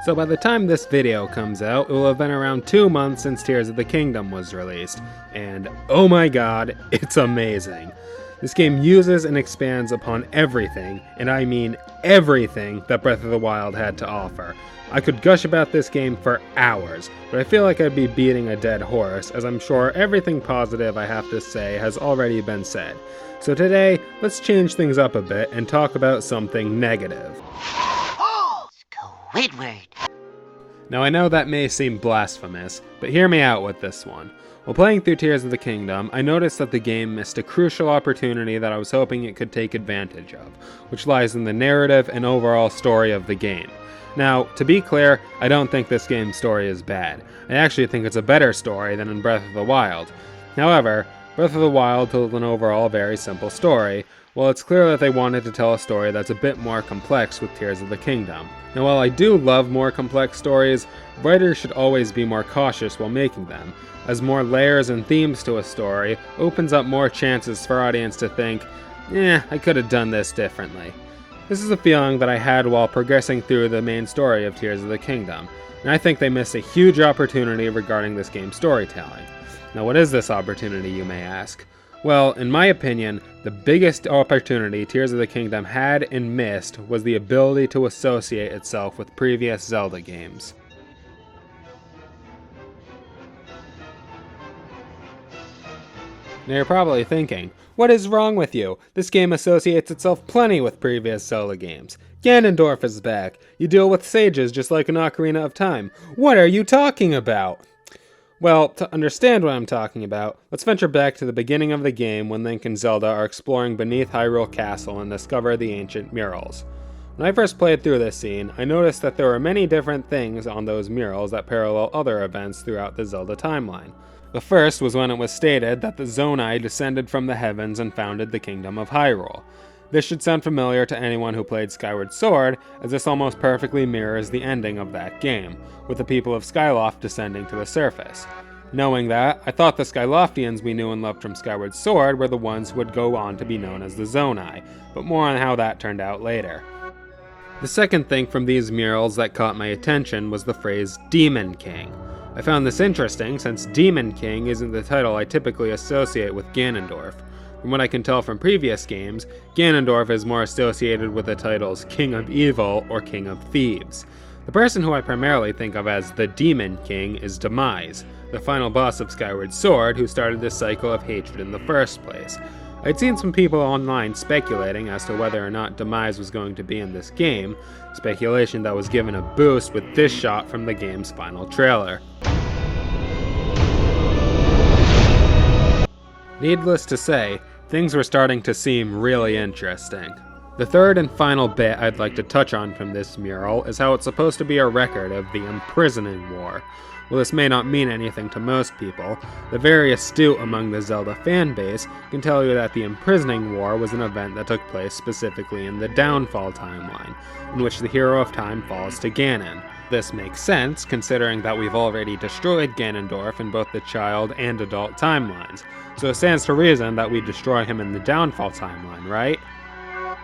So by the time this video comes out, it will have been around 2 months since Tears of the Kingdom was released, and oh my god, it's amazing. This game uses and expands upon everything, and I mean everything, that Breath of the Wild had to offer. I could gush about this game for hours, but I feel like I'd be beating a dead horse, as I'm sure everything positive I have to say has already been said. So today, let's change things up a bit and talk about something negative. Squidward. Now I know that may seem blasphemous, but hear me out with this one. While playing through Tears of the Kingdom, I noticed that the game missed a crucial opportunity that I was hoping it could take advantage of, which lies in the narrative and overall story of the game. Now, to be clear, I don't think this game's story is bad. I actually think it's a better story than in Breath of the Wild. However, Breath of the Wild told an overall very simple story, while it's clear that they wanted to tell a story that's a bit more complex with Tears of the Kingdom. Now while I do love more complex stories, writers should always be more cautious while making them, as more layers and themes to a story opens up more chances for audience to think, I could have done this differently. This is a feeling that I had while progressing through the main story of Tears of the Kingdom, and I think they missed a huge opportunity regarding this game's storytelling. Now what is this opportunity, you may ask? Well, in my opinion, the biggest opportunity Tears of the Kingdom had and missed was the ability to associate itself with previous Zelda games. Now you're probably thinking, what is wrong with you? This game associates itself plenty with previous Zelda games. Ganondorf is back. You deal with sages just like in Ocarina of Time. What are you talking about? Well, to understand what I'm talking about, let's venture back to the beginning of the game when Link and Zelda are exploring beneath Hyrule Castle and discover the ancient Murals. When I first played through this scene, I noticed that there were many different things on those murals that parallel other events throughout the Zelda timeline. The first was when it was stated that the Zonai descended from the heavens and founded the Kingdom of Hyrule. This should sound familiar to anyone who played Skyward Sword, as this almost perfectly mirrors the ending of that game, with the people of Skyloft descending to the surface. Knowing that, I thought the Skyloftians we knew and loved from Skyward Sword were the ones who would go on to be known as the Zonai, but more on how that turned out later. The second thing from these murals that caught my attention was the phrase Demon King. I found this interesting since Demon King isn't the title I typically associate with Ganondorf. From what I can tell from previous games, Ganondorf is more associated with the titles King of Evil or King of Thieves. The person who I primarily think of as the Demon King is Demise, the final boss of Skyward Sword who started this cycle of hatred in the first place. I'd seen some people online speculating as to whether or not Demise was going to be in this game, speculation that was given a boost with this shot from the game's final trailer. Needless to say, things were starting to seem really interesting. The third and final bit I'd like to touch on from this mural is how it's supposed to be a record of the Imprisoning War. While this may not mean anything to most people, the very astute among the Zelda fanbase can tell you that the Imprisoning War was an event that took place specifically in the Downfall timeline, in which the hero of time falls to Ganon. This makes sense, considering that we've already destroyed Ganondorf in both the child and adult timelines, so it stands to reason that we destroy him in the Downfall timeline, right?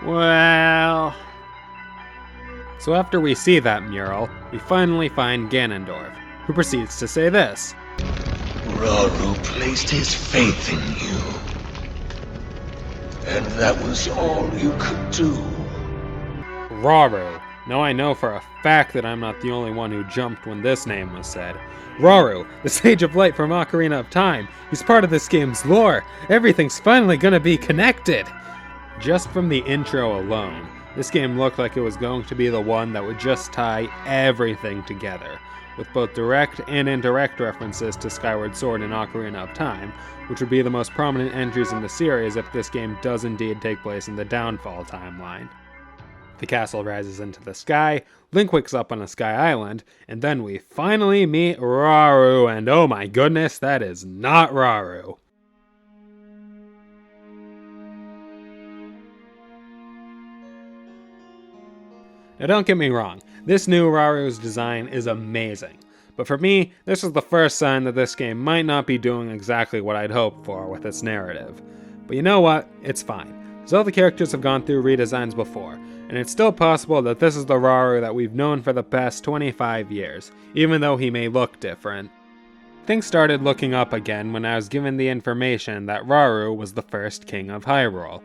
Well... So after we see that mural, we finally find Ganondorf, who proceeds to say this. Rauru placed his faith in you, and that was all you could do. Rauru. Now I know for a fact that I'm not the only one who jumped when this name was said. Rauru, the Sage of Light from Ocarina of Time. He's part of this game's lore. Everything's finally gonna be connected. Just from the intro alone, this game looked like it was going to be the one that would just tie everything together, with both direct and indirect references to Skyward Sword and Ocarina of Time, which would be the most prominent entries in the series if this game does indeed take place in the Downfall timeline. The castle rises into the sky, Link wakes up on a sky island, and then we finally meet Rauru, and oh my goodness, that is not Rauru. Now don't get me wrong, this new Raru's design is amazing, But for me, this was the first sign that this game might not be doing exactly what I'd hoped for with its narrative. But you know what? It's fine. Zelda characters have gone through redesigns before, and it's still possible that this is the Rauru that we've known for the past 25 years, even though he may look different. Things started looking up again when I was given the information that Rauru was the first King of Hyrule.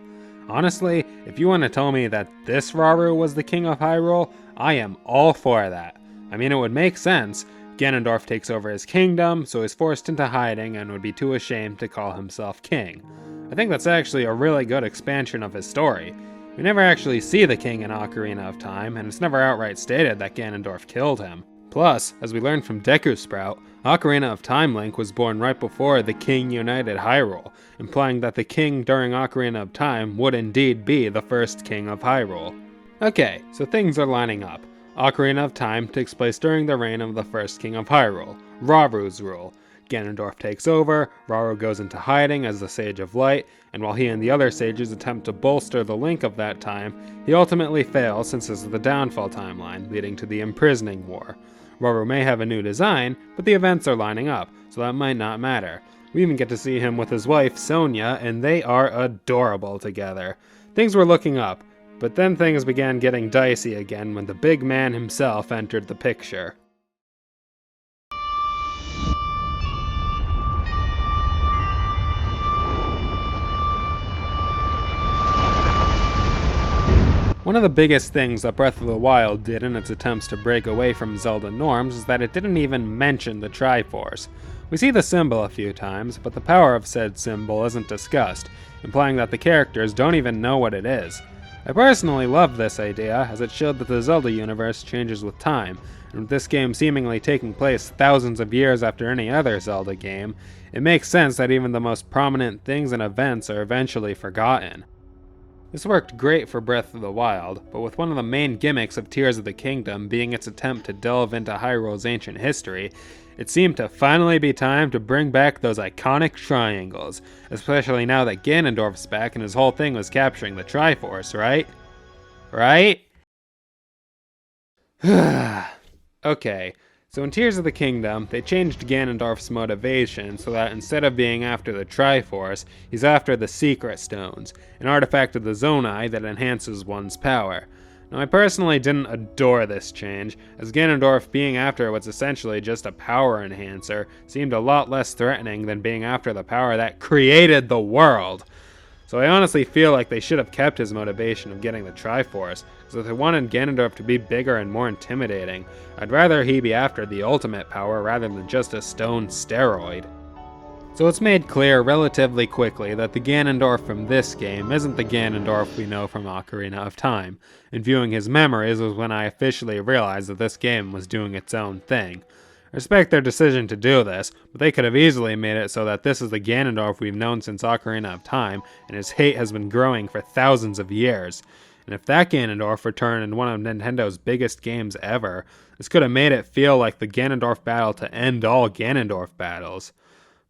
Honestly, if you want to tell me that this Rauru was the King of Hyrule, I am all for that. I mean, it would make sense. Ganondorf takes over his kingdom, so he's forced into hiding and would be too ashamed to call himself king. I think that's actually a really good expansion of his story. We never actually see the king in Ocarina of Time, and it's never outright stated that Ganondorf killed him. Plus, as we learned from Deku Sprout, Ocarina of Time Link was born right before the King united Hyrule, implying that the king during Ocarina of Time would indeed be the first King of Hyrule. Okay, so things are lining up. Ocarina of Time takes place during the reign of the first King of Hyrule, Rauru's rule. Ganondorf takes over, Rauru goes into hiding as the Sage of Light, and while he and the other sages attempt to bolster the Link of that time, he ultimately fails since this is the Downfall timeline, leading to the Imprisoning War. Rauru may have a new design, but the events are lining up, so that might not matter. We even get to see him with his wife, Sonia, and they are adorable together. Things were looking up, but then things began getting dicey again when the big man himself entered the picture. One of the biggest things that Breath of the Wild did in its attempts to break away from Zelda norms is that it didn't even mention the Triforce. We see the symbol a few times, but the power of said symbol isn't discussed, implying that the characters don't even know what it is. I personally loved this idea, as it showed that the Zelda universe changes with time, and with this game seemingly taking place thousands of years after any other Zelda game, it makes sense that even the most prominent things and events are eventually forgotten. This worked great for Breath of the Wild, but with one of the main gimmicks of Tears of the Kingdom being its attempt to delve into Hyrule's ancient history, it seemed to finally be time to bring back those iconic triangles, especially now that Ganondorf's back and his whole thing was capturing the Triforce, right? Right? Okay, so in Tears of the Kingdom, they changed Ganondorf's motivation so that instead of being after the Triforce, he's after the Secret Stones, an artifact of the Zonai that enhances one's power. Now, I personally didn't adore this change, as Ganondorf being after what's essentially just a power enhancer seemed a lot less threatening than being after the power that created the world. So I honestly feel like they should have kept his motivation of getting the Triforce, because if they wanted Ganondorf to be bigger and more intimidating, I'd rather he be after the ultimate power rather than just a stone steroid. So it's made clear relatively quickly that the Ganondorf from this game isn't the Ganondorf we know from Ocarina of Time, and viewing his memories was when I officially realized that this game was doing its own thing. I respect their decision to do this, but they could have easily made it so that this is the Ganondorf we've known since Ocarina of Time, and his hate has been growing for thousands of years. And if that Ganondorf returned in one of Nintendo's biggest games ever, this could have made it feel like the Ganondorf battle to end all Ganondorf battles.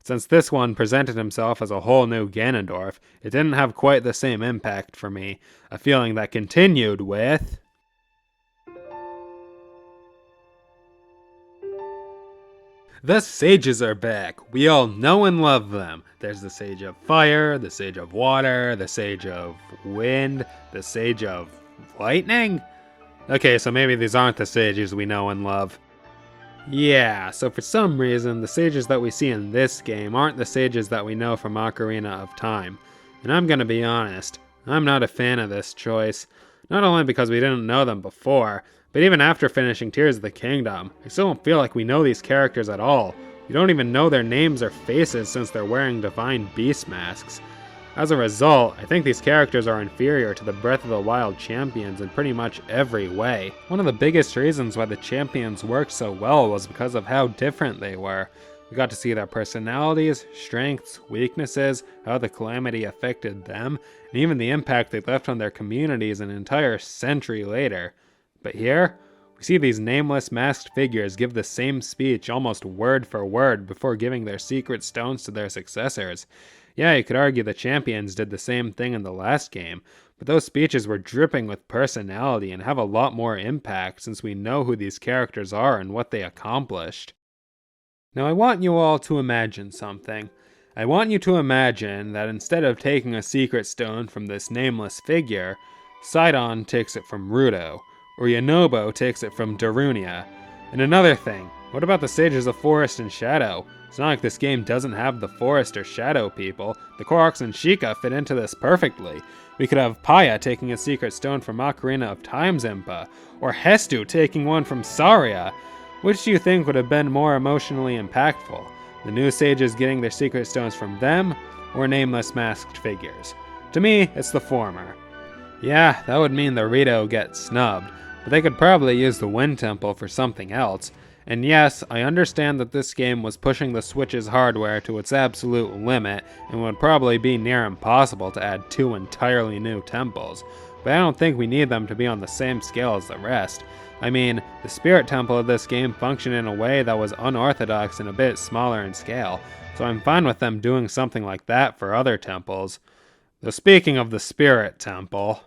Since this one presented himself as a whole new Ganondorf, it didn't have quite the same impact for me, a feeling that continued with... The sages are back. We all know and love them. There's the Sage of Fire, the Sage of Water, the Sage of Wind, the Sage of Lightning? Okay, so maybe these aren't the sages we know and love. Yeah, so for some reason, the sages that we see in this game aren't the sages that we know from Ocarina of Time. And I'm gonna be honest, I'm not a fan of this choice. Not only because we didn't know them before, but even after finishing Tears of the Kingdom, I still don't feel like we know these characters at all. We don't even know their names or faces since they're wearing Divine Beast masks. As a result, I think these characters are inferior to the Breath of the Wild champions in pretty much every way. One of the biggest reasons why the champions worked so well was because of how different they were. We got to see their personalities, strengths, weaknesses, how the calamity affected them, and even the impact they left on their communities an entire century later. But here, we see these nameless masked figures give the same speech almost word for word before giving their secret stones to their successors. Yeah, you could argue the champions did the same thing in the last game, but those speeches were dripping with personality and have a lot more impact since we know who these characters are and what they accomplished. Now I want you all to imagine something. I want you to imagine that instead of taking a secret stone from this nameless figure, Sidon takes it from Ruto, or Yonobo takes it from Darunia. And another thing, what about the sages of Forest and Shadow? It's not like this game doesn't have the Forest or Shadow people. The Koroks and Sheikah fit into this perfectly. We could have Paya taking a secret stone from Ocarina of Time's Impa, or Hestu taking one from Saria. Which do you think would have been more emotionally impactful? The new sages getting their secret stones from them, or nameless masked figures? To me, it's the former. Yeah, that would mean the Rito gets snubbed, but they could probably use the Wind Temple for something else. And yes, I understand that this game was pushing the Switch's hardware to its absolute limit and would probably be near impossible to add 2 entirely new temples, but I don't think we need them to be on the same scale as the rest. I mean, the Spirit Temple of this game functioned in a way that was unorthodox and a bit smaller in scale, so I'm fine with them doing something like that for other temples. Though speaking of the Spirit Temple...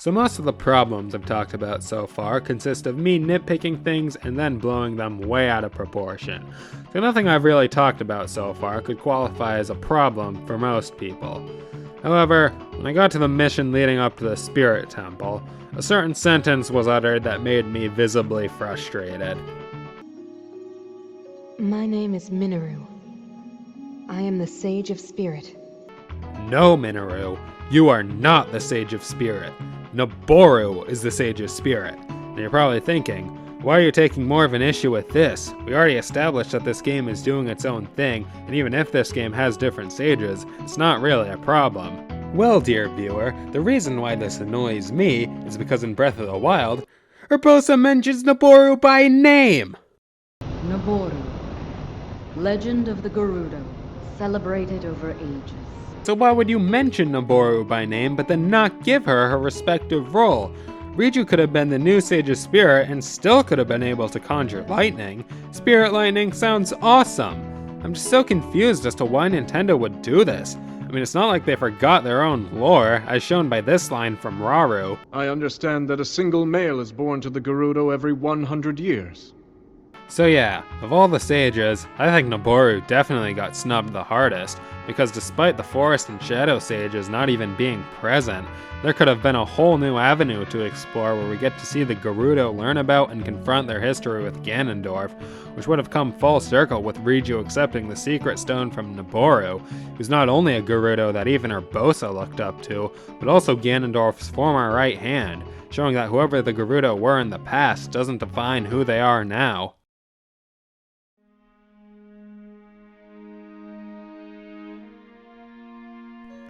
So most of the problems I've talked about so far consist of me nitpicking things and then blowing them way out of proportion. So nothing I've really talked about so far could qualify as a problem for most people. However, when I got to the mission leading up to the Spirit Temple, a certain sentence was uttered that made me visibly frustrated. My name is Minoru. I am the Sage of Spirit. No, Minoru, you are not the Sage of Spirit. Naboru is the Sage of Spirit. And you're probably thinking, why are you taking more of an issue with this? We already established that this game is doing its own thing, and even if this game has different sages, it's not really a problem. Well, dear viewer, the reason why this annoys me is because in Breath of the Wild, Urbosa mentions Naboru by name! Naboru, Legend of the Gerudo, celebrated over ages. So why would you mention Naboru by name but then not give her her respective role? Riju could have been the new Sage of Spirit and still could have been able to conjure lightning. Spirit lightning sounds awesome. I'm just so confused as to why Nintendo would do this. I mean, it's not like they forgot their own lore, as shown by this line from Raru. I understand that a single male is born to the Gerudo every 100 years. So yeah, of all the sages, I think Naboru definitely got snubbed the hardest, because despite the Forest and Shadow sages not even being present, there could have been a whole new avenue to explore where we get to see the Gerudo learn about and confront their history with Ganondorf, which would have come full circle with Riju accepting the secret stone from Naboru, who's not only a Gerudo that even Urbosa looked up to, but also Ganondorf's former right hand, showing that whoever the Gerudo were in the past doesn't define who they are now.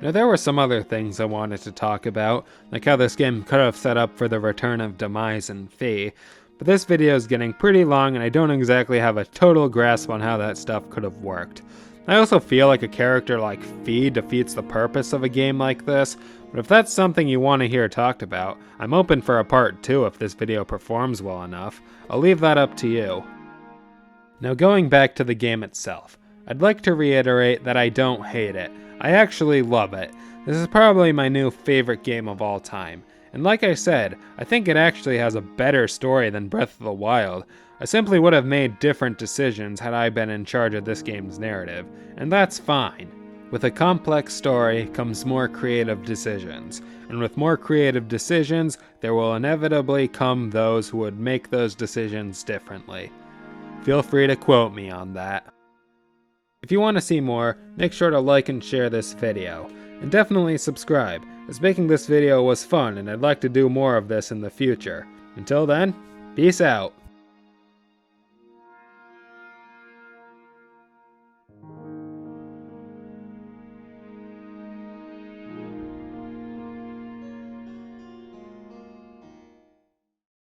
Now there were some other things I wanted to talk about, like how this game could have set up for the return of Demise and Fee, but this video is getting pretty long and I don't exactly have a total grasp on how that stuff could have worked. I also feel like a character like Fee defeats the purpose of a game like this, but if that's something you want to hear talked about, I'm open for a part 2 if this video performs well enough. I'll leave that up to you. Now going back to the game itself, I'd like to reiterate that I don't hate it. I actually love it. This is probably my new favorite game of all time. And like I said, I think it actually has a better story than Breath of the Wild. I simply would have made different decisions had I been in charge of this game's narrative, and that's fine. With a complex story comes more creative decisions, and with more creative decisions, there will inevitably come those who would make those decisions differently. Feel free to quote me on that. If you want to see more, make sure to like and share this video, and definitely subscribe, as making this video was fun and I'd like to do more of this in the future. Until then, peace out.